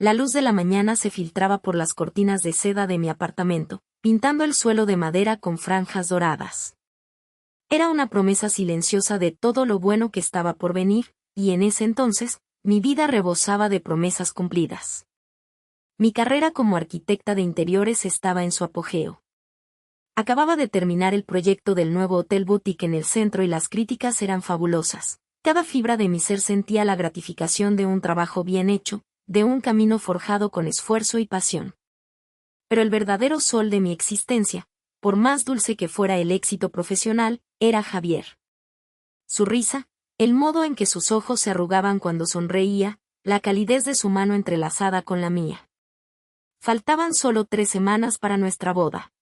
La luz de la mañana se filtraba por las cortinas de seda de mi apartamento, pintando el suelo de madera con franjas doradas. Era una promesa silenciosa de todo lo bueno que estaba por venir, y en ese entonces, mi vida rebosaba de promesas cumplidas. Mi carrera como arquitecta de interiores estaba en su apogeo. Acababa de terminar el proyecto del nuevo hotel boutique en el centro y las críticas eran fabulosas. Cada fibra de mi ser sentía la gratificación de un trabajo bien hecho, de un camino forjado con esfuerzo y pasión. Pero el verdadero sol de mi existencia, por más dulce que fuera el éxito profesional, era Javier. Su risa, el modo en que sus ojos se arrugaban cuando sonreía, la calidez de su mano entrelazada con la mía. Faltaban solo 3 semanas para nuestra boda.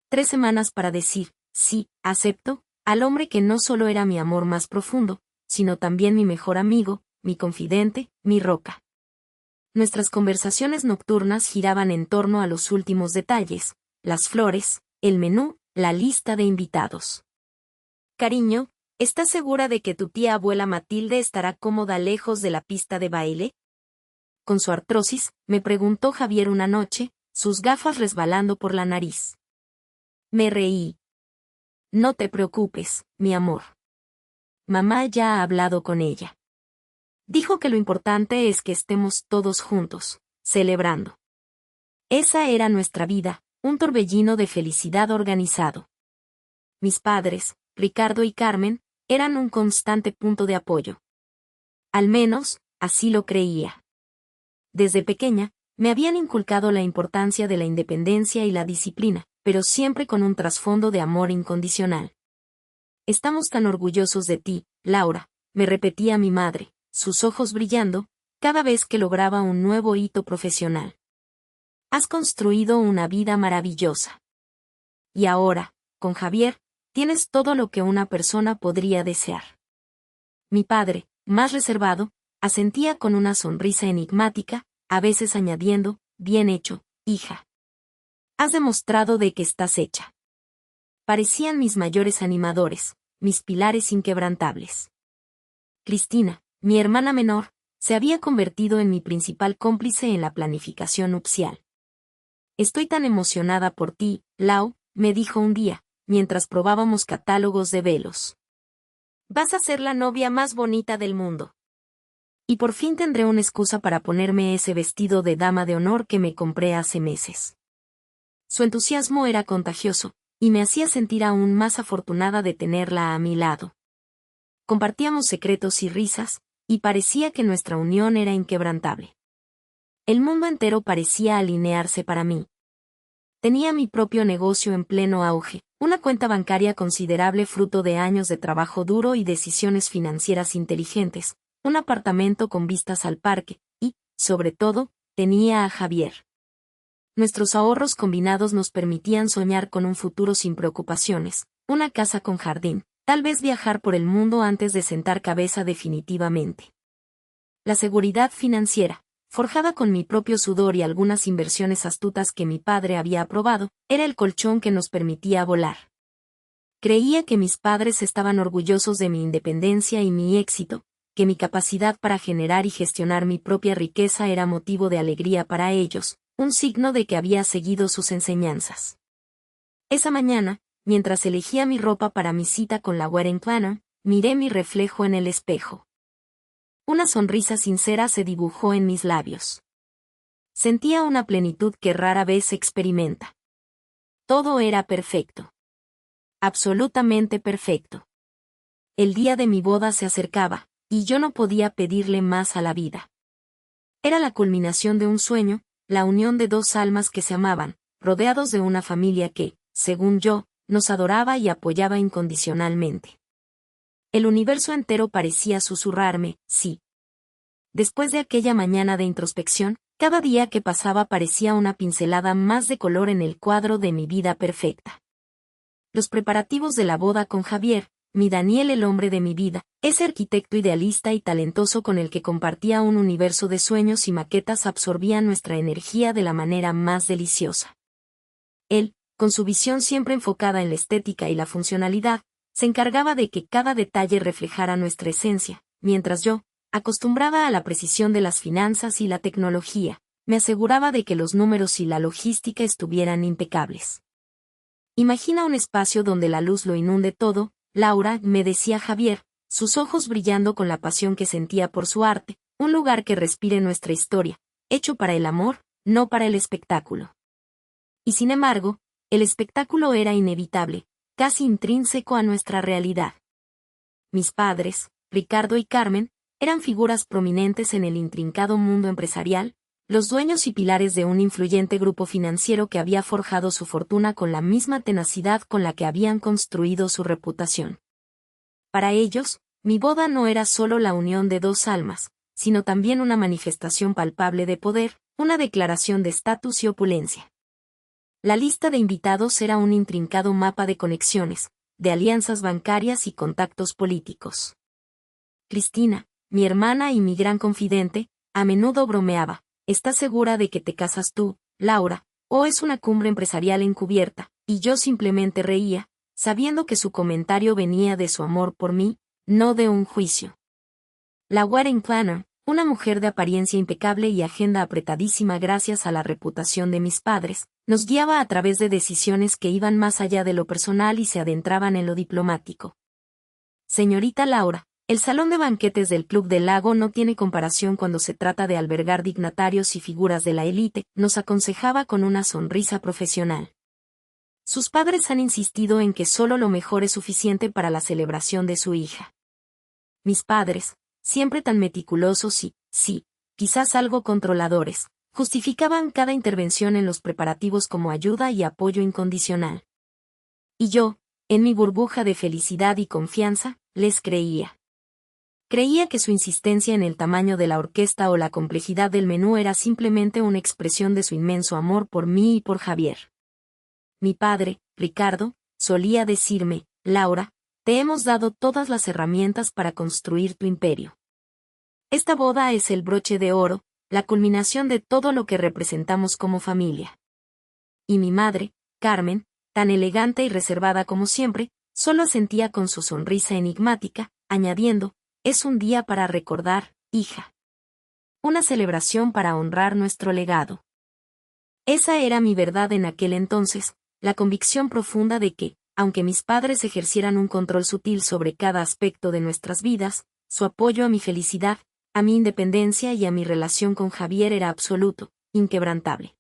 3 semanas para decir, sí, acepto, al hombre que no solo era mi amor más profundo, sino también mi mejor amigo, mi confidente, mi roca. Nuestras conversaciones nocturnas giraban en torno a los últimos detalles, las flores, el menú, la lista de invitados. Cariño, ¿estás segura de que tu tía abuela Matilde estará cómoda lejos de la pista de baile? Con su artrosis, me preguntó Javier una noche, sus gafas resbalando por la nariz. Me reí. No te preocupes, mi amor. Mamá ya ha hablado con ella. Dijo que lo importante es que estemos todos juntos, celebrando. Esa era nuestra vida, un torbellino de felicidad organizado. Mis padres, Ricardo y Carmen, eran un constante punto de apoyo. Al menos, así lo creía. Desde pequeña, me habían inculcado la importancia de la independencia y la disciplina, pero siempre con un trasfondo de amor incondicional. Estamos tan orgullosos de ti, Laura, me repetía mi madre, sus ojos brillando, cada vez que lograba un nuevo hito profesional. Has construido una vida maravillosa. Y ahora, con Javier, tienes todo lo que una persona podría desear. Mi padre, más reservado, asentía con una sonrisa enigmática, a veces añadiendo, bien hecho, hija. Has demostrado de que estás hecha. Parecían mis mayores animadores, mis pilares inquebrantables. Cristina, mi hermana menor, se había convertido en mi principal cómplice en la planificación nupcial. Estoy tan emocionada por ti, Lau, me dijo un día, mientras probábamos catálogos de velos. Vas a ser la novia más bonita del mundo. Y por fin tendré una excusa para ponerme ese vestido de dama de honor que me compré hace meses. Su entusiasmo era contagioso, y me hacía sentir aún más afortunada de tenerla a mi lado. Compartíamos secretos y risas, y parecía que nuestra unión era inquebrantable. El mundo entero parecía alinearse para mí. Tenía mi propio negocio en pleno auge, una cuenta bancaria considerable fruto de años de trabajo duro y decisiones financieras inteligentes, un apartamento con vistas al parque, y, sobre todo, tenía a Javier. Nuestros ahorros combinados nos permitían soñar con un futuro sin preocupaciones, una casa con jardín, tal vez viajar por el mundo antes de sentar cabeza definitivamente. La seguridad financiera, forjada con mi propio sudor y algunas inversiones astutas que mi padre había aprobado, era el colchón que nos permitía volar. Creía que mis padres estaban orgullosos de mi independencia y mi éxito, que mi capacidad para generar y gestionar mi propia riqueza era motivo de alegría para ellos, un signo de que había seguido sus enseñanzas. Esa mañana, mientras elegía mi ropa para mi cita con la wedding planner, miré mi reflejo en el espejo. Una sonrisa sincera se dibujó en mis labios. Sentía una plenitud que rara vez se experimenta. Todo era perfecto. Absolutamente perfecto. El día de mi boda se acercaba, y yo no podía pedirle más a la vida. Era la culminación de un sueño, la unión de 2 almas que se amaban, rodeados de una familia que, según yo, nos adoraba y apoyaba incondicionalmente. El universo entero parecía susurrarme, sí. Después de aquella mañana de introspección, cada día que pasaba parecía una pincelada más de color en el cuadro de mi vida perfecta. Los preparativos de la boda con Javier, mi Daniel el hombre de mi vida, ese arquitecto idealista y talentoso con el que compartía un universo de sueños y maquetas absorbían nuestra energía de la manera más deliciosa. Él, con su visión siempre enfocada en la estética y la funcionalidad, se encargaba de que cada detalle reflejara nuestra esencia, mientras yo, Acostumbrada a la precisión de las finanzas y la tecnología, me aseguraba de que los números y la logística estuvieran impecables. Imagina un espacio donde la luz lo inunde todo, Laura, me decía Javier, sus ojos brillando con la pasión que sentía por su arte, un lugar que respire nuestra historia, hecho para el amor, no para el espectáculo. Y sin embargo, el espectáculo era inevitable, casi intrínseco a nuestra realidad. Mis padres, Ricardo y Carmen, eran figuras prominentes en el intrincado mundo empresarial, los dueños y pilares de un influyente grupo financiero que había forjado su fortuna con la misma tenacidad con la que habían construido su reputación. Para ellos, mi boda no era solo la unión de dos almas, sino también una manifestación palpable de poder, una declaración de estatus y opulencia. La lista de invitados era un intrincado mapa de conexiones, de alianzas bancarias y contactos políticos. Cristina, mi hermana y mi gran confidente, a menudo bromeaba: ¿estás segura de que te casas tú, Laura, o es una cumbre empresarial encubierta? Y yo simplemente reía, sabiendo que su comentario venía de su amor por mí, no de un juicio. La wedding planner, una mujer de apariencia impecable y agenda apretadísima gracias a la reputación de mis padres, nos guiaba a través de decisiones que iban más allá de lo personal y se adentraban en lo diplomático. Señorita Laura, el salón de banquetes del Club del Lago no tiene comparación cuando se trata de albergar dignatarios y figuras de la élite, nos aconsejaba con una sonrisa profesional. Sus padres han insistido en que solo lo mejor es suficiente para la celebración de su hija. Mis padres, siempre tan meticulosos y, sí, quizás algo controladores, justificaban cada intervención en los preparativos como ayuda y apoyo incondicional. Y yo, en mi burbuja de felicidad y confianza, les creía. Creía que su insistencia en el tamaño de la orquesta o la complejidad del menú era simplemente una expresión de su inmenso amor por mí y por Javier. Mi padre, Ricardo, solía decirme: Laura, te hemos dado todas las herramientas para construir tu imperio. Esta boda es el broche de oro, la culminación de todo lo que representamos como familia. Y mi madre, Carmen, tan elegante y reservada como siempre, solo asentía con su sonrisa enigmática, añadiendo: es un día para recordar, hija. Una celebración para honrar nuestro legado. Esa era mi verdad en aquel entonces, la convicción profunda de que, aunque mis padres ejercieran un control sutil sobre cada aspecto de nuestras vidas, su apoyo a mi felicidad, a mi independencia y a mi relación con Javier era absoluto, inquebrantable.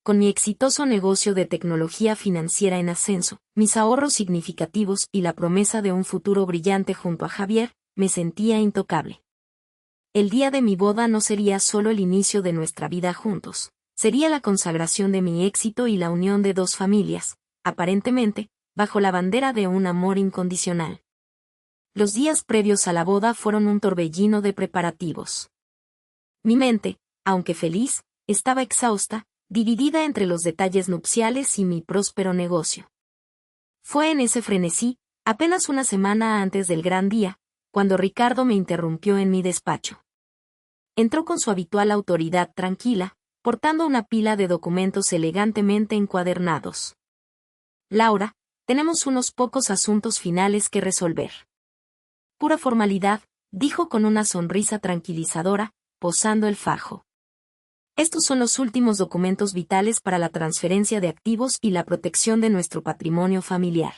Con mi exitoso negocio de tecnología financiera en ascenso, mis ahorros significativos y la promesa de un futuro brillante junto a Javier, me sentía intocable. El día de mi boda no sería solo el inicio de nuestra vida juntos, sería la consagración de mi éxito y la unión de dos familias, aparentemente, bajo la bandera de un amor incondicional. Los días previos a la boda fueron un torbellino de preparativos. Mi mente, aunque feliz, estaba exhausta, dividida entre los detalles nupciales y mi próspero negocio. Fue en ese frenesí, apenas una semana antes del gran día, cuando Ricardo me interrumpió en mi despacho. Entró con su habitual autoridad tranquila, portando una pila de documentos elegantemente encuadernados. Laura, tenemos unos pocos asuntos finales que resolver. Pura formalidad, dijo con una sonrisa tranquilizadora, posando el fajo. Estos son los últimos documentos vitales para la transferencia de activos y la protección de nuestro patrimonio familiar.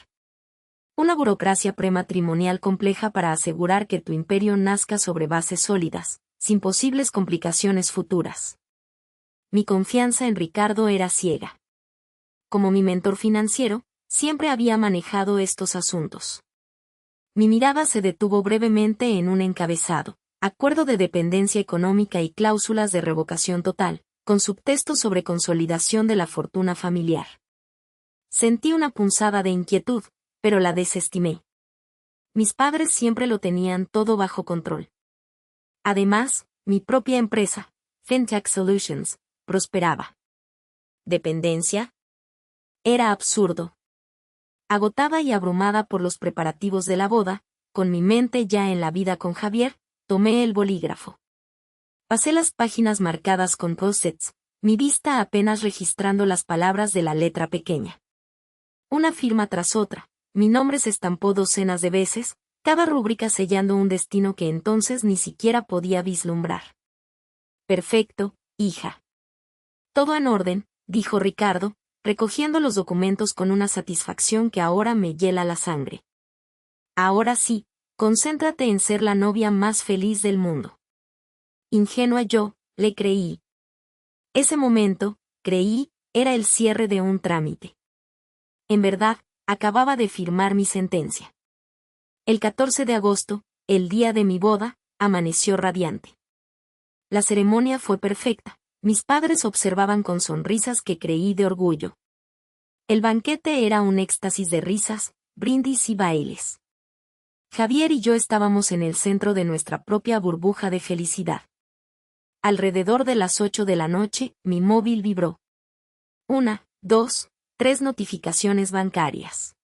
Una burocracia prematrimonial compleja para asegurar que tu imperio nazca sobre bases sólidas, sin posibles complicaciones futuras. Mi confianza en Ricardo era ciega. Como mi mentor financiero, siempre había manejado estos asuntos. Mi mirada se detuvo brevemente en un encabezado: acuerdo de dependencia económica y cláusulas de revocación total, con subtexto sobre consolidación de la fortuna familiar. Sentí una punzada de inquietud, pero la desestimé. Mis padres siempre lo tenían todo bajo control. Además, mi propia empresa, FinTech Solutions, prosperaba. ¿Dependencia? Era absurdo. Agotada y abrumada por los preparativos de la boda, con mi mente ya en la vida con Javier, tomé el bolígrafo. Pasé las páginas marcadas con post-its, mi vista apenas registrando las palabras de la letra pequeña. Una firma tras otra, mi nombre se estampó docenas de veces, cada rúbrica sellando un destino que entonces ni siquiera podía vislumbrar. Perfecto, hija. Todo en orden, dijo Ricardo, recogiendo los documentos con una satisfacción que ahora me hiela la sangre. Ahora sí, concéntrate en ser la novia más feliz del mundo. Ingenua yo, le creí. Ese momento, creí, era el cierre de un trámite. En verdad, acababa de firmar mi sentencia. El 14 de agosto, el día de mi boda, amaneció radiante. La ceremonia fue perfecta. Mis padres observaban con sonrisas que creí de orgullo. El banquete era un éxtasis de risas, brindis y bailes. Javier y yo estábamos en el centro de nuestra propia burbuja de felicidad. Alrededor de las 8 de la noche, mi móvil vibró. 1, 2, 3 notificaciones bancarias.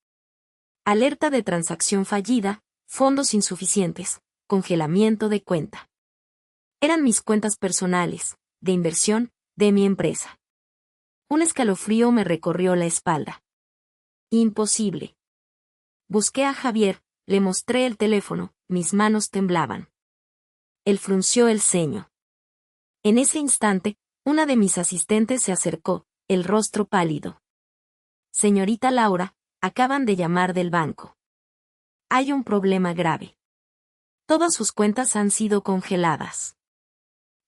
Alerta de transacción fallida, fondos insuficientes, congelamiento de cuenta. Eran mis cuentas personales, de inversión, de mi empresa. Un escalofrío me recorrió la espalda. Imposible. Busqué a Javier, le mostré el teléfono, mis manos temblaban. Él frunció el ceño. En ese instante, una de mis asistentes se acercó, el rostro pálido. Señorita Laura, acaban de llamar del banco. Hay un problema grave. Todas sus cuentas han sido congeladas.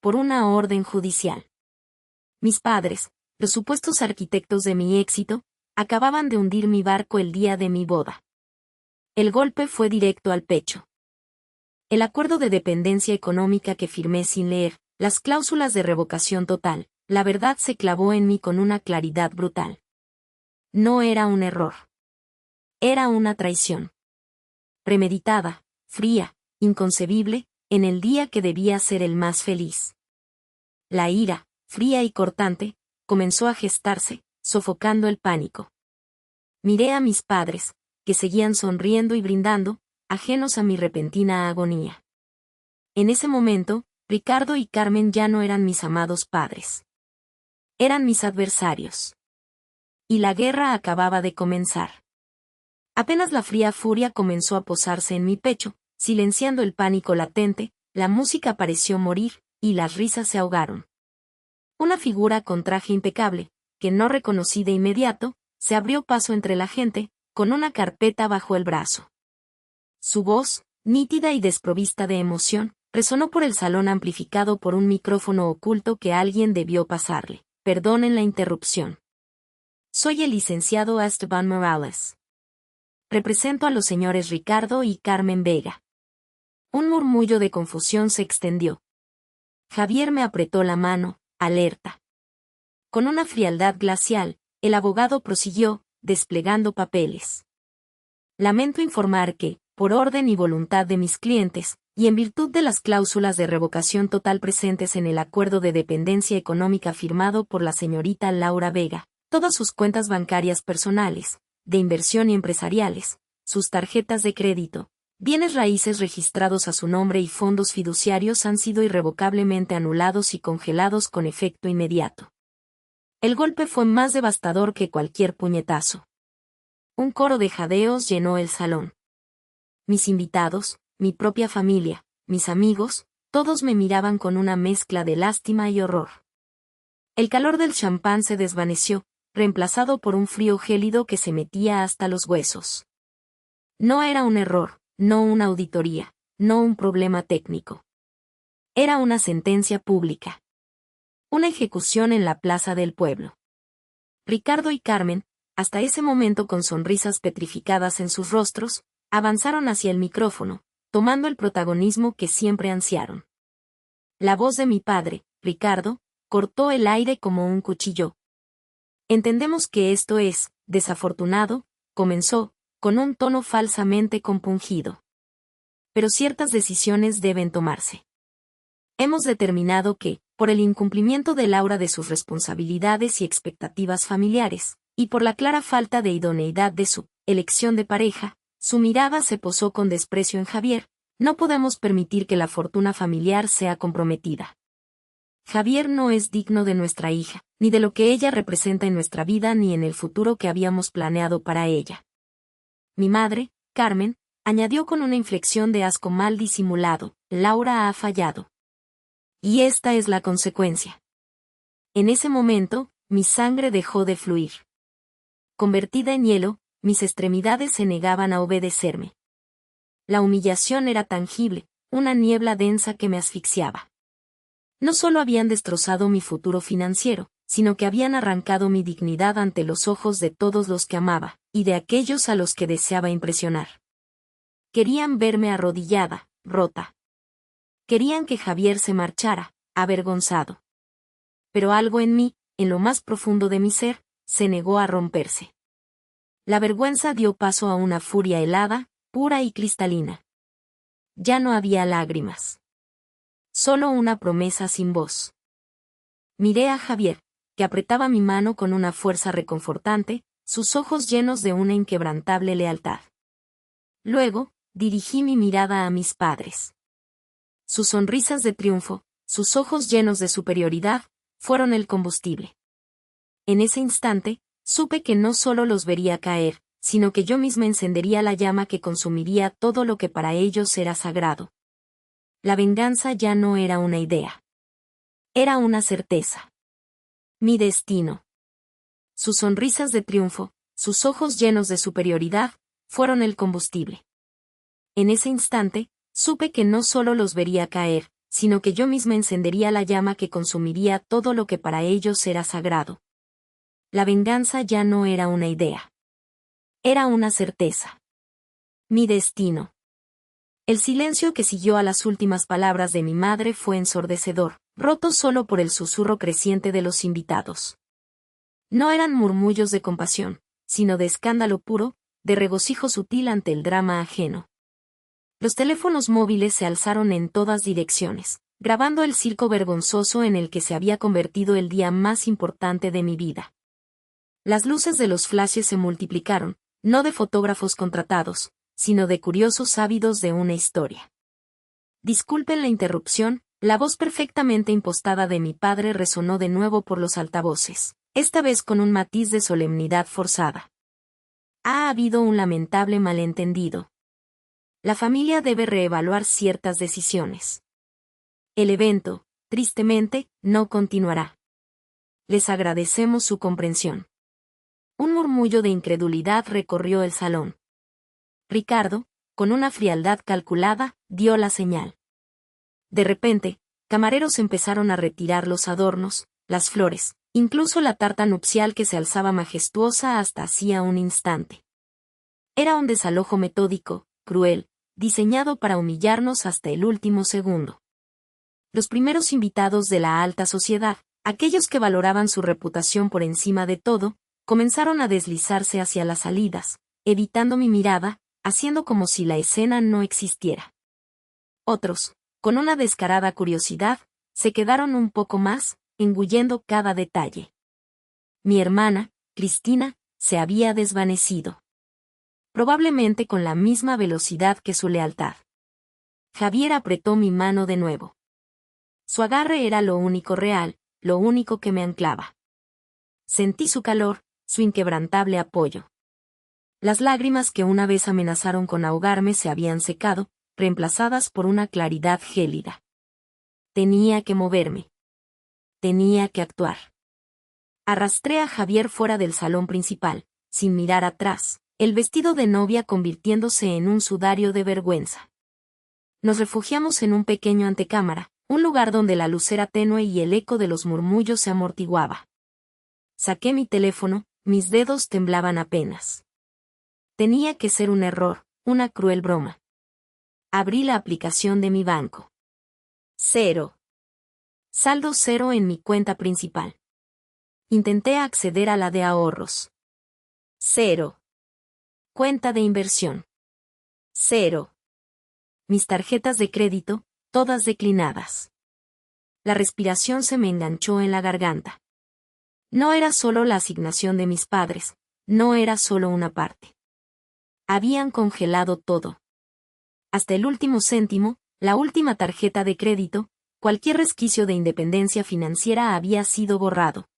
Por una orden judicial. Mis padres, los supuestos arquitectos de mi éxito, acababan de hundir mi barco el día de mi boda. El golpe fue directo al pecho. El acuerdo de dependencia económica que firmé sin leer, las cláusulas de revocación total, la verdad se clavó en mí con una claridad brutal. No era un error. Era una traición. Premeditada, fría, inconcebible, en el día que debía ser el más feliz. La ira, fría y cortante, comenzó a gestarse, sofocando el pánico. Miré a mis padres, que seguían sonriendo y brindando, ajenos a mi repentina agonía. En ese momento, Ricardo y Carmen ya no eran mis amados padres. Eran mis adversarios. Y la guerra acababa de comenzar. Apenas la fría furia comenzó a posarse en mi pecho, silenciando el pánico latente, la música pareció morir, y las risas se ahogaron. Una figura con traje impecable, que no reconocí de inmediato, se abrió paso entre la gente, con una carpeta bajo el brazo. Su voz, nítida y desprovista de emoción, resonó por el salón amplificado por un micrófono oculto que alguien debió pasarle. Perdonen la interrupción. Soy el licenciado Esteban Morales. Represento a los señores Ricardo y Carmen Vega. Un murmullo de confusión se extendió. Javier me apretó la mano, alerta. Con una frialdad glacial, el abogado prosiguió, desplegando papeles. Lamento informar que, por orden y voluntad de mis clientes, y en virtud de las cláusulas de revocación total presentes en el acuerdo de dependencia económica firmado por la señorita Laura Vega, todas sus cuentas bancarias personales, de inversión y empresariales, sus tarjetas de crédito, bienes raíces registrados a su nombre y fondos fiduciarios han sido irrevocablemente anulados y congelados con efecto inmediato. El golpe fue más devastador que cualquier puñetazo. Un coro de jadeos llenó el salón. Mis invitados, mi propia familia, mis amigos, todos me miraban con una mezcla de lástima y horror. El calor del champán se desvaneció, reemplazado por un frío gélido que se metía hasta los huesos. No era un error, no una auditoría, no un problema técnico. Era una sentencia pública. Una ejecución en la plaza del pueblo. Ricardo y Carmen, hasta ese momento con sonrisas petrificadas en sus rostros, avanzaron hacia el micrófono, tomando el protagonismo que siempre ansiaron. La voz de mi padre, Ricardo, cortó el aire como un cuchillo. Entendemos que esto es, desafortunado, comenzó, con un tono falsamente compungido. Pero ciertas decisiones deben tomarse. Hemos determinado que, por el incumplimiento de Laura de sus responsabilidades y expectativas familiares, y por la clara falta de idoneidad de su elección de pareja, su mirada se posó con desprecio en Javier, no podemos permitir que la fortuna familiar sea comprometida. Javier no es digno de nuestra hija, ni de lo que ella representa en nuestra vida ni en el futuro que habíamos planeado para ella. Mi madre, Carmen, Añadió con una inflexión de asco mal disimulado, Laura ha fallado. Y esta es la consecuencia. En ese momento, mi sangre dejó de fluir. Convertida en hielo, mis extremidades se negaban a obedecerme. La humillación era tangible, una niebla densa que me asfixiaba. No solo habían destrozado mi futuro financiero, sino que habían arrancado mi dignidad ante los ojos de todos los que amaba, y de aquellos a los que deseaba impresionar. Querían verme arrodillada, rota. Querían que Javier se marchara, avergonzado. Pero algo en mí, en lo más profundo de mi ser, se negó a romperse. La vergüenza dio paso a una furia helada, pura y cristalina. Ya no había lágrimas. Solo una promesa sin voz. Miré a Javier, que apretaba mi mano con una fuerza reconfortante, sus ojos llenos de una inquebrantable lealtad. Luego, dirigí mi mirada a mis padres. Sus sonrisas de triunfo, sus ojos llenos de superioridad, fueron el combustible. En ese instante, supe que no solo los vería caer, sino que yo misma encendería la llama que consumiría todo lo que para ellos era sagrado. La venganza ya no era una idea. Era una certeza. Mi destino. Sus sonrisas de triunfo, sus ojos llenos de superioridad, fueron el combustible. En ese instante, supe que no solo los vería caer, sino que yo misma encendería la llama que consumiría todo lo que para ellos era sagrado. La venganza ya no era una idea. Era una certeza. Mi destino. El silencio que siguió a las últimas palabras de mi madre fue ensordecedor, roto solo por el susurro creciente de los invitados. No eran murmullos de compasión, sino de escándalo puro, de regocijo sutil ante el drama ajeno. Los teléfonos móviles se alzaron en todas direcciones, grabando el circo vergonzoso en el que se había convertido el día más importante de mi vida. Las luces de los flashes se multiplicaron, no de fotógrafos contratados, sino de curiosos ávidos de una historia. Disculpen la interrupción, la voz perfectamente impostada de mi padre resonó de nuevo por los altavoces, esta vez con un matiz de solemnidad forzada. Ha habido un lamentable malentendido. La familia debe reevaluar ciertas decisiones. El evento, tristemente, no continuará. Les agradecemos su comprensión. Un murmullo de incredulidad recorrió el salón. Ricardo, con una frialdad calculada, dio la señal. De repente, camareros empezaron a retirar los adornos, las flores, incluso la tarta nupcial que se alzaba majestuosa hasta hacía un instante. Era un desalojo metódico, cruel, diseñado para humillarnos hasta el último segundo. Los primeros invitados de la alta sociedad, aquellos que valoraban su reputación por encima de todo, comenzaron a deslizarse hacia las salidas, evitando mi mirada, haciendo como si la escena no existiera. Otros, con una descarada curiosidad, se quedaron un poco más, engullendo cada detalle. Mi hermana, Cristina, se había desvanecido. Probablemente con la misma velocidad que su lealtad. Javier apretó mi mano de nuevo. Su agarre era lo único real, lo único que me anclaba. Sentí su calor, su inquebrantable apoyo. Las lágrimas que una vez amenazaron con ahogarme se habían secado, reemplazadas por una claridad gélida. Tenía que moverme. Tenía que actuar. Arrastré a Javier fuera del salón principal, sin mirar atrás, el vestido de novia convirtiéndose en un sudario de vergüenza. Nos refugiamos en un pequeño antecámara, un lugar donde la luz era tenue y el eco de los murmullos se amortiguaba. Saqué mi teléfono, mis dedos temblaban apenas. Tenía que ser un error, una cruel broma. Abrí la aplicación de mi banco. 0. Saldo 0 en mi cuenta principal. Intenté acceder a la de ahorros. 0. Cuenta de inversión. 0. Mis tarjetas de crédito, todas declinadas. La respiración se me enganchó en la garganta. No era solo la asignación de mis padres, no era solo una parte. Habían congelado todo. Hasta el último céntimo, la última tarjeta de crédito, cualquier resquicio de independencia financiera había sido borrado.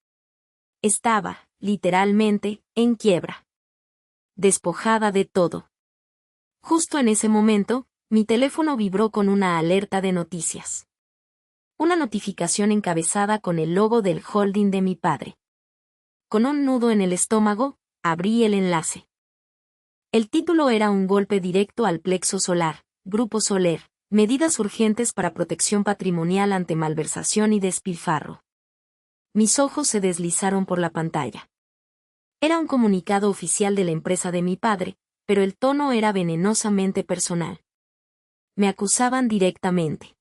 Estaba, literalmente, en quiebra. Despojada de todo. Justo en ese momento, mi teléfono vibró con una alerta de noticias. Una notificación encabezada con el logo del holding de mi padre. Con un nudo en el estómago, abrí el enlace. El título era un golpe directo al plexo solar, Grupo Soler, medidas urgentes para protección patrimonial ante malversación y despilfarro. Mis ojos se deslizaron por la pantalla. Era un comunicado oficial de la empresa de mi padre, pero el tono era venenosamente personal. Me acusaban directamente.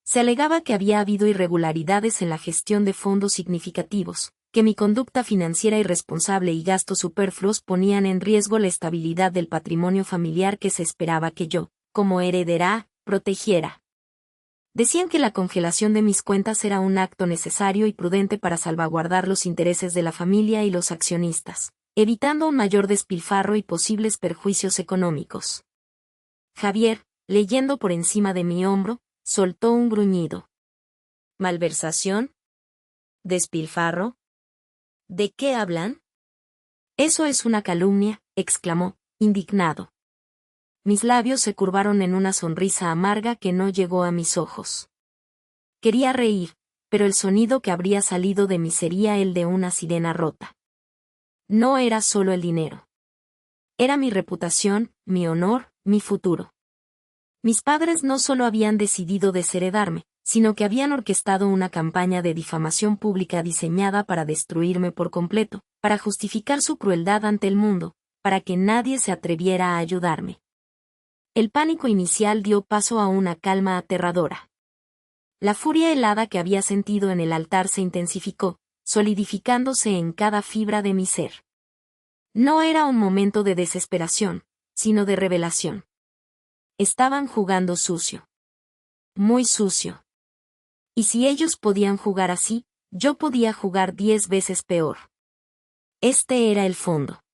Se alegaba que había habido irregularidades en la gestión de fondos significativos, que mi conducta financiera irresponsable y gastos superfluos ponían en riesgo la estabilidad del patrimonio familiar que se esperaba que yo, como heredera, protegiera. Decían que la congelación de mis cuentas era un acto necesario y prudente para salvaguardar los intereses de la familia y los accionistas, evitando un mayor despilfarro y posibles perjuicios económicos. Javier, leyendo por encima de mi hombro, soltó un gruñido. ¿Malversación? ¿Despilfarro? ¿De qué hablan? Eso es una calumnia, exclamó, indignado. Mis labios se curvaron en una sonrisa amarga que no llegó a mis ojos. Quería reír, pero el sonido que habría salido de mí sería el de una sirena rota. No era solo el dinero. Era mi reputación, mi honor, mi futuro. Mis padres no solo habían decidido desheredarme, sino que habían orquestado una campaña de difamación pública diseñada para destruirme por completo, para justificar su crueldad ante el mundo, para que nadie se atreviera a ayudarme. El pánico inicial dio paso a una calma aterradora. La furia helada que había sentido en el altar se intensificó, solidificándose en cada fibra de mi ser. No era un momento de desesperación, sino de revelación. Estaban jugando sucio. Muy sucio. Y si ellos podían jugar así, yo podía jugar 10 veces peor. Este era el fondo.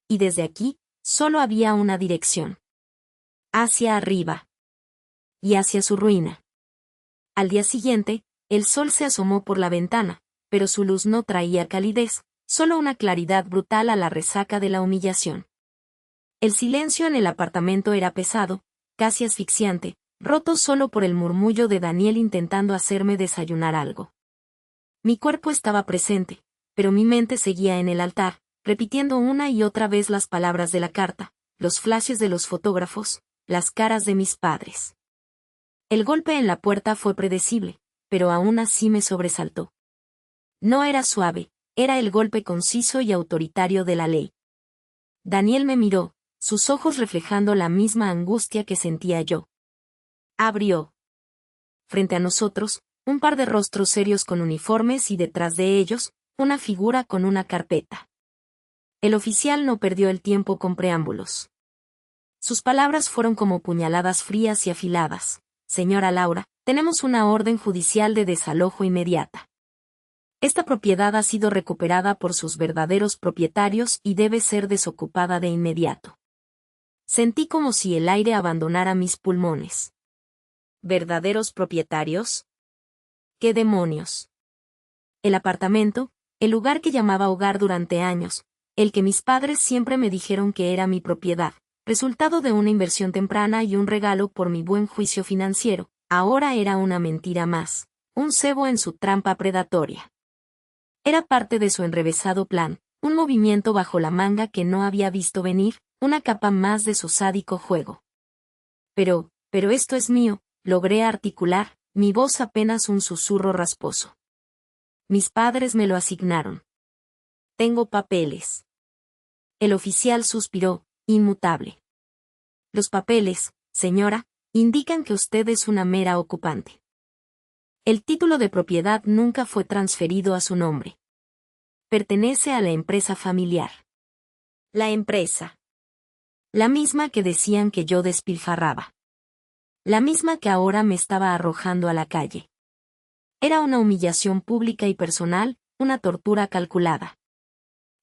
Y desde aquí, solo había una dirección. Hacia arriba. Y hacia su ruina. Al día siguiente, el sol se asomó por la ventana, pero su luz no traía calidez, solo una claridad brutal a la resaca de la humillación. El silencio en el apartamento era pesado, casi asfixiante, roto solo por el murmullo de Daniel intentando hacerme desayunar algo. Mi cuerpo estaba presente, pero mi mente seguía en el altar, repitiendo una y otra vez las palabras de la carta, los flashes de los fotógrafos, las caras de mis padres. El golpe en la puerta fue predecible, pero aún así me sobresaltó. No era suave, era el golpe conciso y autoritario de la ley. Daniel me miró, sus ojos reflejando la misma angustia que sentía yo. Abrió. Frente a nosotros, un par de rostros serios con uniformes y detrás de ellos, una figura con una carpeta. El oficial no perdió el tiempo con preámbulos. Sus palabras fueron como puñaladas frías y afiladas. Señora Laura, tenemos una orden judicial de desalojo inmediata. Esta propiedad ha sido recuperada por sus verdaderos propietarios y debe ser desocupada de inmediato. Sentí como si el aire abandonara mis pulmones. ¿Verdaderos propietarios? ¿Qué demonios? El apartamento, el lugar que llamaba hogar durante años, el que mis padres siempre me dijeron que era mi propiedad, resultado de una inversión temprana y un regalo por mi buen juicio financiero, ahora era una mentira más, un cebo en su trampa predatoria. Era parte de su enrevesado plan, un movimiento bajo la manga que no había visto venir, una capa más de su sádico juego. Pero esto es mío, logré articular, mi voz apenas un susurro rasposo. Mis padres me lo asignaron. Tengo papeles. El oficial suspiró, inmutable. Los papeles, señora, indican que usted es una mera ocupante. El título de propiedad nunca fue transferido a su nombre. Pertenece a la empresa familiar. La empresa. La misma que decían que yo despilfarraba. La misma que ahora me estaba arrojando a la calle. Era una humillación pública y personal, una tortura calculada.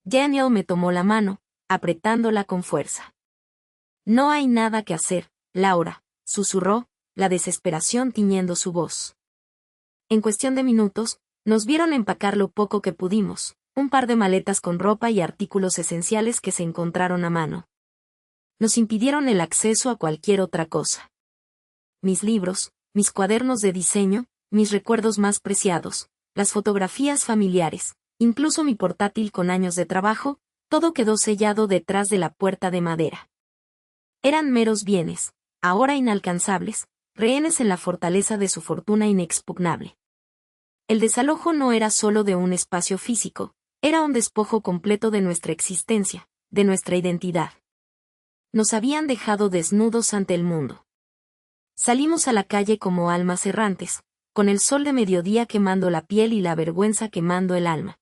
Daniel me tomó la mano, apretándola con fuerza. No hay nada que hacer, Laura, susurró, la desesperación tiñendo su voz. En cuestión de minutos, nos vieron empacar lo poco que pudimos, un par de maletas con ropa y artículos esenciales que se encontraron a mano. nos impidieron el acceso a cualquier otra cosa. Mis libros, mis cuadernos de diseño, mis recuerdos más preciados, las fotografías familiares, incluso mi portátil con años de trabajo, todo quedó sellado detrás de la puerta de madera. Eran meros bienes, ahora inalcanzables, rehenes en la fortaleza de su fortuna inexpugnable. El desalojo no era solo de un espacio físico, era un despojo completo de nuestra existencia, de nuestra identidad. Nos habían dejado desnudos ante el mundo. Salimos a la calle como almas errantes, con el sol de mediodía quemando la piel y la vergüenza quemando el alma.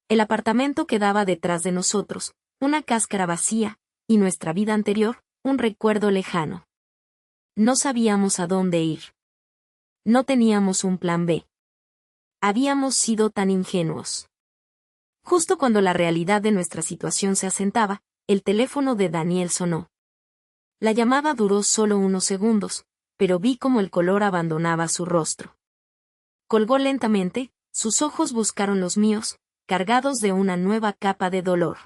El apartamento quedaba detrás de nosotros, una cáscara vacía, y nuestra vida anterior, un recuerdo lejano. No sabíamos a dónde ir. No teníamos un plan B. Habíamos sido tan ingenuos. Justo cuando la realidad de nuestra situación se asentaba, el teléfono de Daniel sonó. La llamada duró solo unos segundos, pero vi cómo el color abandonaba su rostro. Colgó lentamente, sus ojos buscaron los míos, cargados de una nueva capa de dolor.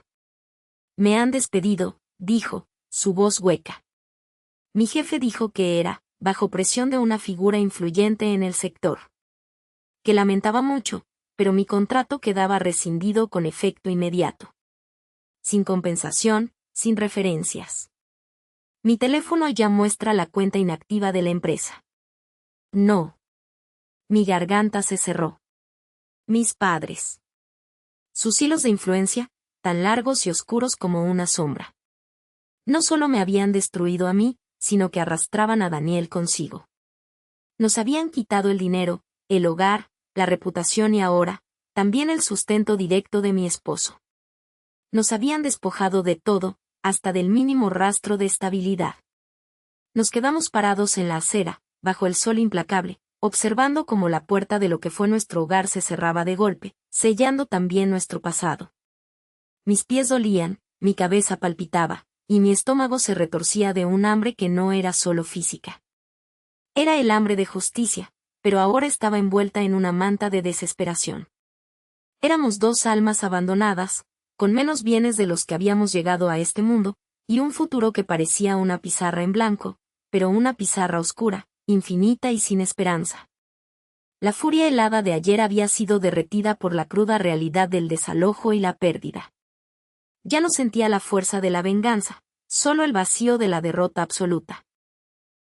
Me han despedido, dijo, su voz hueca. Mi jefe dijo que era, bajo presión de una figura influyente en el sector. Que lamentaba mucho, pero mi contrato quedaba rescindido con efecto inmediato. Sin compensación, sin referencias. Mi teléfono ya muestra la cuenta inactiva de la empresa. No. Mi garganta se cerró. Mis padres. Sus hilos de influencia, tan largos y oscuros como una sombra. No solo me habían destruido a mí, sino que arrastraban a Daniel consigo. Nos habían quitado el dinero, el hogar, la reputación y ahora, también el sustento directo de mi esposo. Nos habían despojado de todo, hasta del mínimo rastro de estabilidad. Nos quedamos parados en la acera, bajo el sol implacable, observando cómo la puerta de lo que fue nuestro hogar se cerraba de golpe, sellando también nuestro pasado. Mis pies dolían, mi cabeza palpitaba, y mi estómago se retorcía de un hambre que no era solo física. Era el hambre de justicia, pero ahora estaba envuelta en una manta de desesperación. Éramos dos almas abandonadas, con menos bienes de los que habíamos llegado a este mundo, y un futuro que parecía una pizarra en blanco, pero una pizarra oscura, infinita y sin esperanza. La furia helada de ayer había sido derretida por la cruda realidad del desalojo y la pérdida. Ya no sentía la fuerza de la venganza, solo el vacío de la derrota absoluta.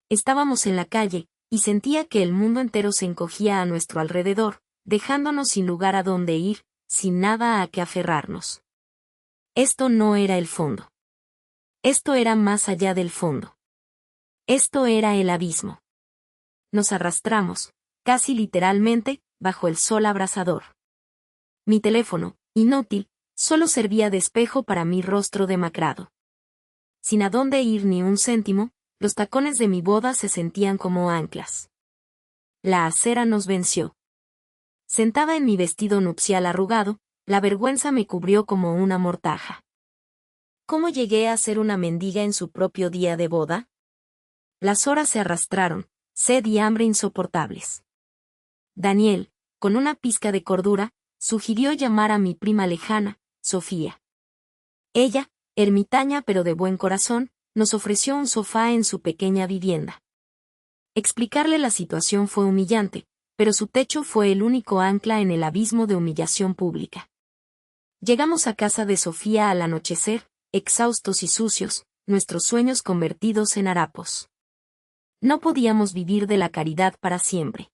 Estábamos en la calle, y sentía que el mundo entero se encogía a nuestro alrededor, dejándonos sin lugar a dónde ir, sin nada a que aferrarnos. Esto no era el fondo. Esto era más allá del fondo. Esto era el abismo. Nos arrastramos, casi literalmente, bajo el sol abrasador. Mi teléfono, inútil, solo servía de espejo para mi rostro demacrado. Sin a dónde ir ni un céntimo, los tacones de mi boda se sentían como anclas. La acera nos venció. Sentada en mi vestido nupcial arrugado, la vergüenza me cubrió como una mortaja. ¿Cómo llegué a ser una mendiga en su propio día de boda? Las horas se arrastraron, sed y hambre insoportables. Daniel, con una pizca de cordura, sugirió llamar a mi prima lejana, Sofía. Ella, ermitaña pero de buen corazón, nos ofreció un sofá en su pequeña vivienda. Explicarle la situación fue humillante, pero su techo fue el único ancla en el abismo de humillación pública. Llegamos a casa de Sofía al anochecer, exhaustos y sucios, nuestros sueños convertidos en harapos. No podíamos vivir de la caridad para siempre.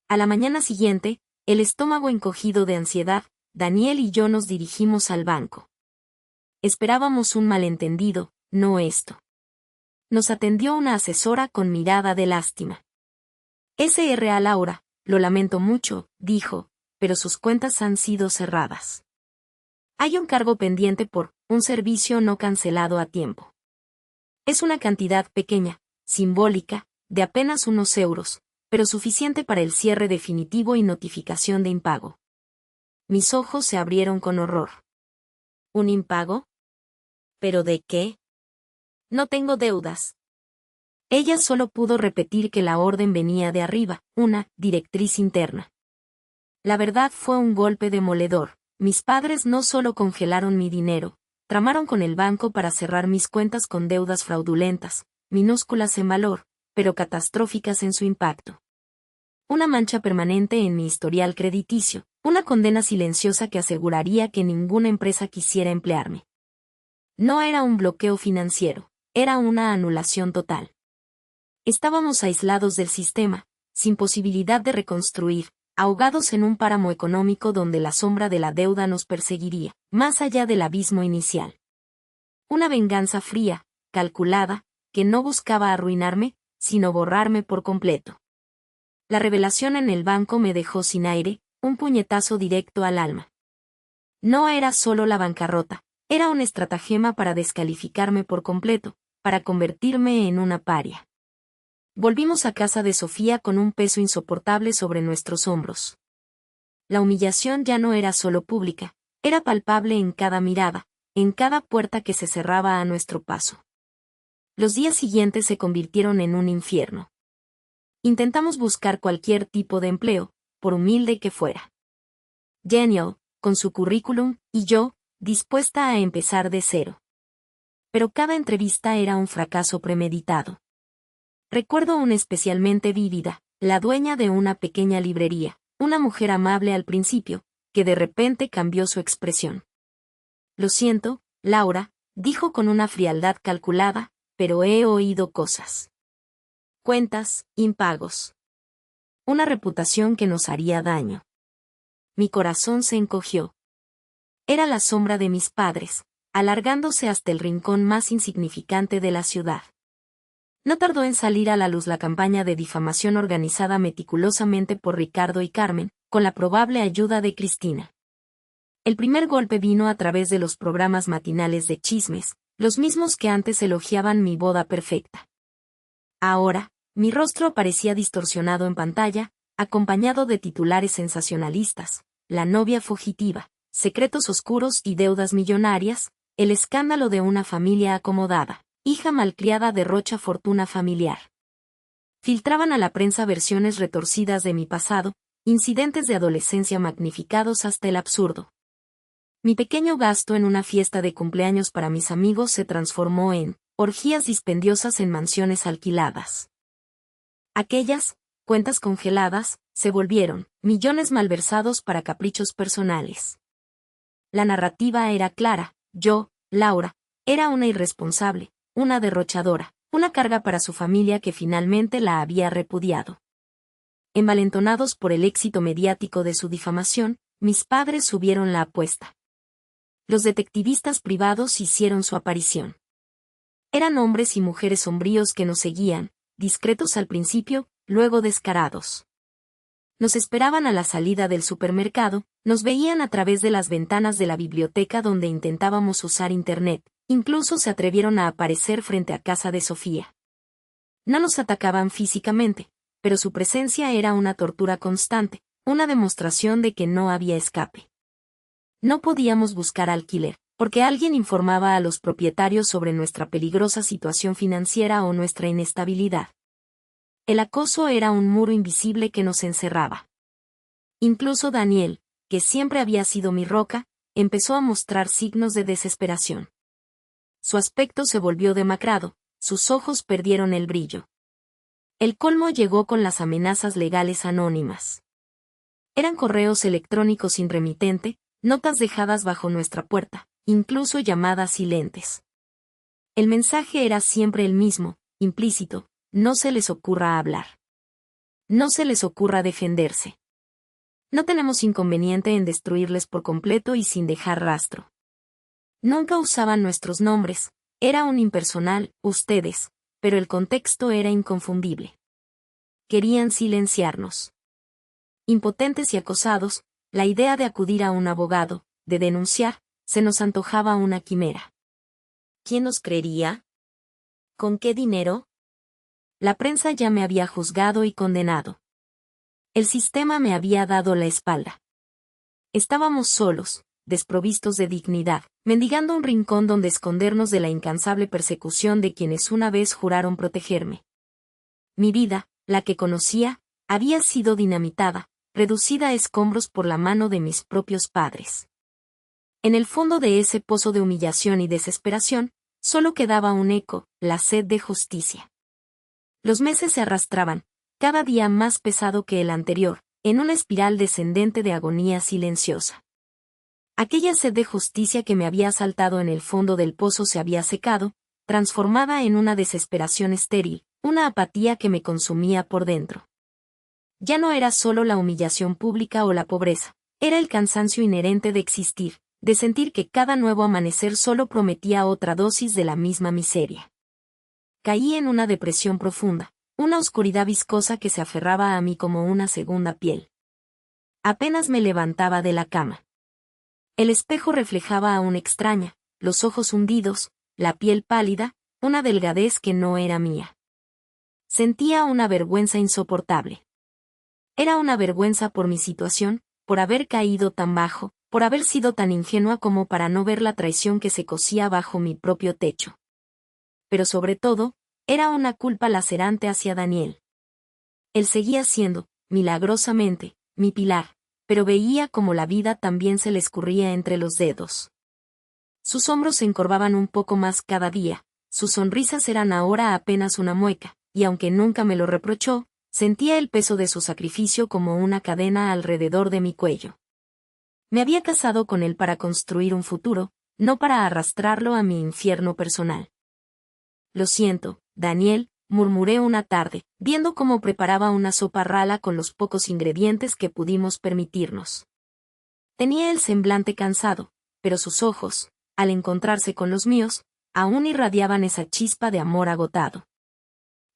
A la mañana siguiente, el estómago encogido de ansiedad, Daniel y yo nos dirigimos al banco. Esperábamos un malentendido, no esto. Nos atendió una asesora con mirada de lástima. S.R.A. Laura, lo lamento mucho, dijo, pero sus cuentas han sido cerradas. Hay un cargo pendiente por un servicio no cancelado a tiempo. Es una cantidad pequeña, simbólica, de apenas unos euros, pero suficiente para el cierre definitivo y notificación de impago. Mis ojos se abrieron con horror. ¿Un impago? ¿Pero de qué? No tengo deudas. Ella solo pudo repetir que la orden venía de arriba, una directriz interna. La verdad fue un golpe demoledor. Mis padres no solo congelaron mi dinero, tramaron con el banco para cerrar mis cuentas con deudas fraudulentas, minúsculas en valor, pero catastróficas en su impacto. Una mancha permanente en mi historial crediticio, una condena silenciosa que aseguraría que ninguna empresa quisiera emplearme. No era un bloqueo financiero, era una anulación total. Estábamos aislados del sistema, sin posibilidad de reconstruir, ahogados en un páramo económico donde la sombra de la deuda nos perseguiría, más allá del abismo inicial. Una venganza fría, calculada, que no buscaba arruinarme, sino borrarme por completo. La revelación en el banco me dejó sin aire, un puñetazo directo al alma. No era solo la bancarrota, era un estratagema para descalificarme por completo, para convertirme en una paria. Volvimos a casa de Sofía con un peso insoportable sobre nuestros hombros. La humillación ya no era solo pública, era palpable en cada mirada, en cada puerta que se cerraba a nuestro paso. Los días siguientes se convirtieron en un infierno. Intentamos buscar cualquier tipo de empleo, por humilde que fuera. Daniel, con su currículum, y yo, dispuesta a empezar de cero. Pero cada entrevista era un fracaso premeditado. Recuerdo una especialmente vívida, la dueña de una pequeña librería, una mujer amable al principio, que de repente cambió su expresión. Lo siento, Laura, dijo con una frialdad calculada, pero he oído cosas. Cuentas, impagos. Una reputación que nos haría daño. Mi corazón se encogió. Era la sombra de mis padres, alargándose hasta el rincón más insignificante de la ciudad. No tardó en salir a la luz la campaña de difamación organizada meticulosamente por Ricardo y Carmen, con la probable ayuda de Cristina. El primer golpe vino a través de los programas matinales de chismes, los mismos que antes elogiaban mi boda perfecta. Ahora, mi rostro aparecía distorsionado en pantalla, acompañado de titulares sensacionalistas, la novia fugitiva, secretos oscuros y deudas millonarias, el escándalo de una familia acomodada. Hija malcriada derrocha fortuna familiar. Filtraban a la prensa versiones retorcidas de mi pasado, incidentes de adolescencia magnificados hasta el absurdo. Mi pequeño gasto en una fiesta de cumpleaños para mis amigos se transformó en orgías dispendiosas en mansiones alquiladas. Aquellas cuentas congeladas se volvieron millones malversados para caprichos personales. La narrativa era clara, yo, Laura, era una irresponsable, una derrochadora, una carga para su familia que finalmente la había repudiado. Envalentonados por el éxito mediático de su difamación, mis padres subieron la apuesta. Los detectivistas privados hicieron su aparición. Eran hombres y mujeres sombríos que nos seguían, discretos al principio, luego descarados. Nos esperaban a la salida del supermercado, nos veían a través de las ventanas de la biblioteca donde intentábamos usar Internet. Incluso se atrevieron a aparecer frente a casa de Sofía. No nos atacaban físicamente, pero su presencia era una tortura constante, una demostración de que no había escape. No podíamos buscar alquiler, porque alguien informaba a los propietarios sobre nuestra peligrosa situación financiera o nuestra inestabilidad. El acoso era un muro invisible que nos encerraba. Incluso Daniel, que siempre había sido mi roca, empezó a mostrar signos de desesperación. Su aspecto se volvió demacrado, sus ojos perdieron el brillo. El colmo llegó con las amenazas legales anónimas. Eran correos electrónicos sin remitente, notas dejadas bajo nuestra puerta, incluso llamadas silentes. El mensaje era siempre el mismo, implícito: no se les ocurra hablar. No se les ocurra defenderse. No tenemos inconveniente en destruirles por completo y sin dejar rastro. Nunca usaban nuestros nombres, era un impersonal, ustedes, pero el contexto era inconfundible. Querían silenciarnos. Impotentes y acosados, la idea de acudir a un abogado, de denunciar, se nos antojaba una quimera. ¿Quién nos creería? ¿Con qué dinero? La prensa ya me había juzgado y condenado. El sistema me había dado la espalda. Estábamos solos, desprovistos de dignidad, mendigando un rincón donde escondernos de la incansable persecución de quienes una vez juraron protegerme. Mi vida, la que conocía, había sido dinamitada, reducida a escombros por la mano de mis propios padres. En el fondo de ese pozo de humillación y desesperación, solo quedaba un eco, la sed de justicia. Los meses se arrastraban, cada día más pesado que el anterior, en una espiral descendente de agonía silenciosa. Aquella sed de justicia que me había asaltado en el fondo del pozo se había secado, transformada en una desesperación estéril, una apatía que me consumía por dentro. Ya no era solo la humillación pública o la pobreza, era el cansancio inherente de existir, de sentir que cada nuevo amanecer solo prometía otra dosis de la misma miseria. Caí en una depresión profunda, una oscuridad viscosa que se aferraba a mí como una segunda piel. Apenas me levantaba de la cama. El espejo reflejaba a una extraña, los ojos hundidos, la piel pálida, una delgadez que no era mía. Sentía una vergüenza insoportable. Era una vergüenza por mi situación, por haber caído tan bajo, por haber sido tan ingenua como para no ver la traición que se cosía bajo mi propio techo. Pero sobre todo, era una culpa lacerante hacia Daniel. Él seguía siendo, milagrosamente, mi pilar, pero veía como la vida también se le escurría entre los dedos. Sus hombros se encorvaban un poco más cada día, sus sonrisas eran ahora apenas una mueca, y aunque nunca me lo reprochó, sentía el peso de su sacrificio como una cadena alrededor de mi cuello. Me había casado con él para construir un futuro, no para arrastrarlo a mi infierno personal. Lo siento, Daniel, murmuré una tarde, viendo cómo preparaba una sopa rala con los pocos ingredientes que pudimos permitirnos. Tenía el semblante cansado, pero sus ojos, al encontrarse con los míos, aún irradiaban esa chispa de amor agotado.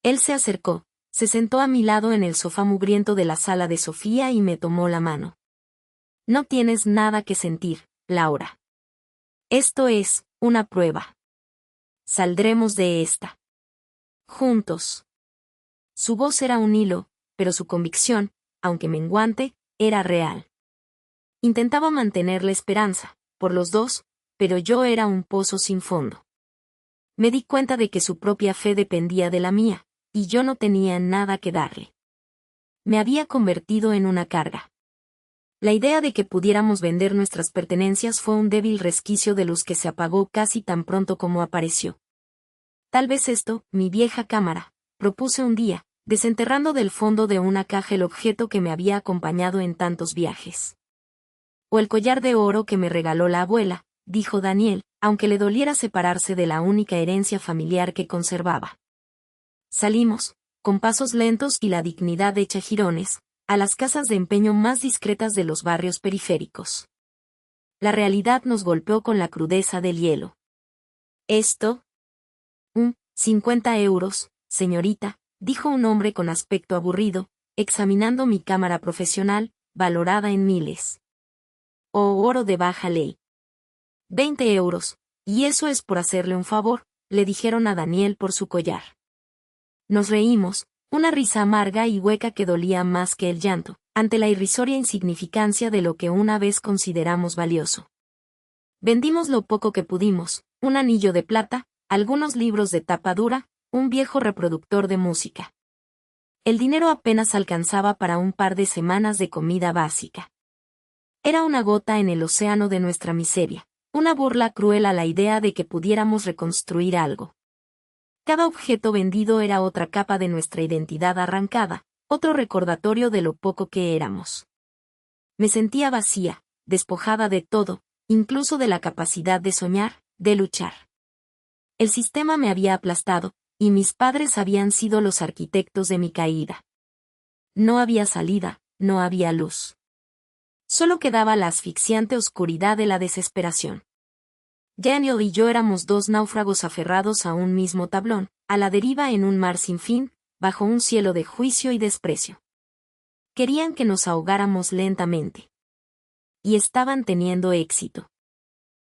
Él se acercó, se sentó a mi lado en el sofá mugriento de la sala de Sofía y me tomó la mano. No tienes nada que sentir, Laura. Esto es una prueba. Saldremos de esta. Juntos. Su voz era un hilo, pero su convicción, aunque menguante, era real. Intentaba mantener la esperanza, por los dos, pero yo era un pozo sin fondo. Me di cuenta de que su propia fe dependía de la mía, y yo no tenía nada que darle. Me había convertido en una carga. La idea de que pudiéramos vender nuestras pertenencias fue un débil resquicio de luz que se apagó casi tan pronto como apareció. Tal vez esto, mi vieja cámara, propuse un día, desenterrando del fondo de una caja el objeto que me había acompañado en tantos viajes. O el collar de oro que me regaló la abuela, dijo Daniel, aunque le doliera separarse de la única herencia familiar que conservaba. Salimos, con pasos lentos y la dignidad hecha jirones, a las casas de empeño más discretas de los barrios periféricos. La realidad nos golpeó con la crudeza del hielo. Esto, 50 euros, señorita, dijo un hombre con aspecto aburrido, examinando mi cámara profesional, valorada en miles. O oro de baja ley. 20 euros, y eso es por hacerle un favor, le dijeron a Daniel por su collar. Nos reímos, una risa amarga y hueca que dolía más que el llanto, ante la irrisoria insignificancia de lo que una vez consideramos valioso. Vendimos lo poco que pudimos, un anillo de plata, algunos libros de tapa dura, un viejo reproductor de música. El dinero apenas alcanzaba para un par de semanas de comida básica. Era una gota en el océano de nuestra miseria, una burla cruel a la idea de que pudiéramos reconstruir algo. Cada objeto vendido era otra capa de nuestra identidad arrancada, otro recordatorio de lo poco que éramos. Me sentía vacía, despojada de todo, incluso de la capacidad de soñar, de luchar. El sistema me había aplastado, y mis padres habían sido los arquitectos de mi caída. No había salida, no había luz. Solo quedaba la asfixiante oscuridad de la desesperación. Daniel y yo éramos dos náufragos aferrados a un mismo tablón, a la deriva en un mar sin fin, bajo un cielo de juicio y desprecio. Querían que nos ahogáramos lentamente. Y estaban teniendo éxito.